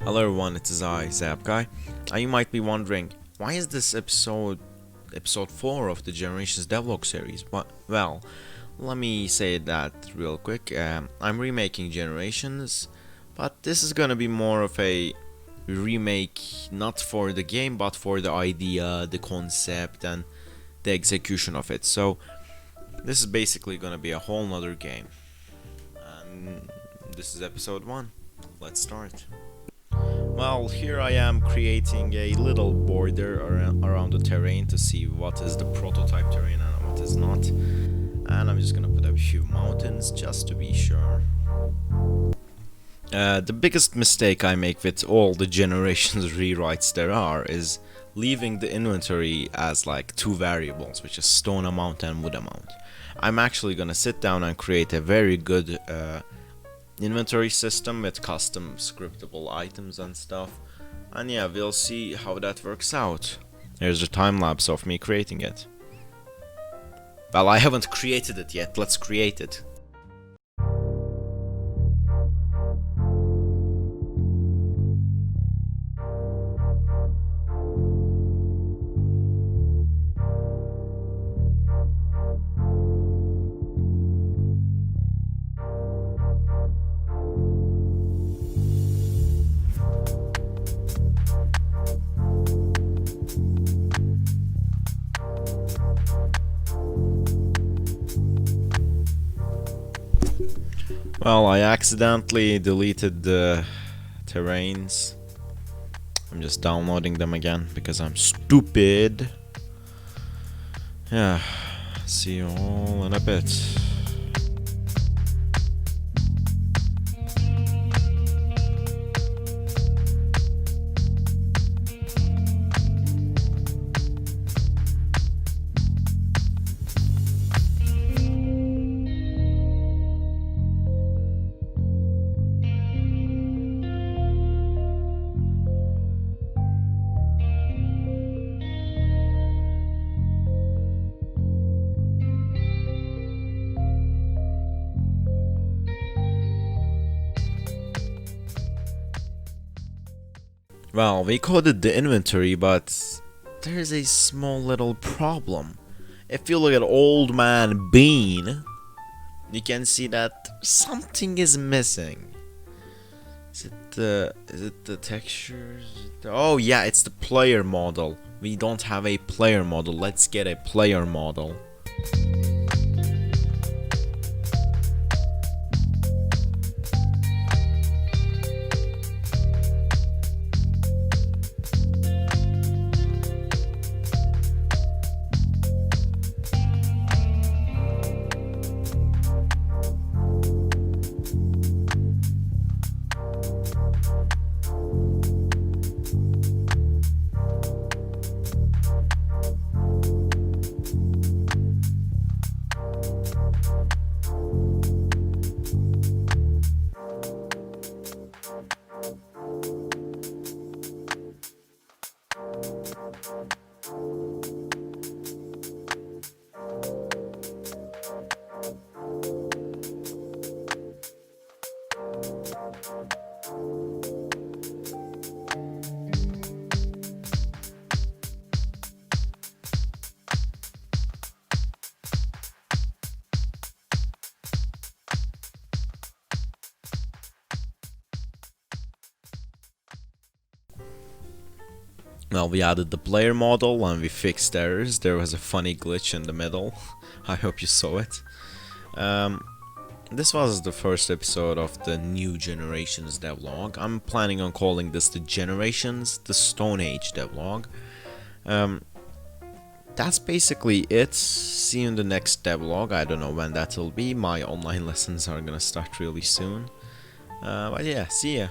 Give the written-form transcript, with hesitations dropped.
Hello everyone, it is I, Zap Guy, and you might be wondering, why is this episode 4 of the Generations Devlog series? Well, let me say that real quick. I'm remaking Generations, but this is gonna be more of a remake, not for the game, but for the idea, the concept, and the execution of it. So, this is basically gonna be a whole nother game. And this is episode 1. Let's start. Well, here I am creating a little border around the terrain to see what is the prototype terrain and what is not. And I'm just gonna put a few mountains just to be sure. The biggest mistake I make with all the generations rewrites there are is leaving the inventory as like two variables, which is stone amount and wood amount. I'm actually gonna sit down and create a very good inventory system with custom scriptable items and stuff, and yeah, we'll see how that works out. Here's a time lapse of me creating it. Well, I haven't created it yet, let's create it. Well, I accidentally deleted the terrains. I'm just downloading them again because I'm stupid. Yeah, see you all in a bit. Well, we coded the inventory, but there's a small little problem. If you look at Old Man Bean, you can see that something is missing. Is it the textures? Oh yeah, it's the player model. We don't have a player model. Let's get a player model. Well, we added the player model and we fixed errors. There was a funny glitch in the middle. I hope you saw it. This was the first episode of the new Generations devlog. I'm planning on calling this the Generations, the Stone Age devlog. That's basically it. See you in the next devlog. I don't know when that will be. My online lessons are gonna start really soon. But yeah, see ya.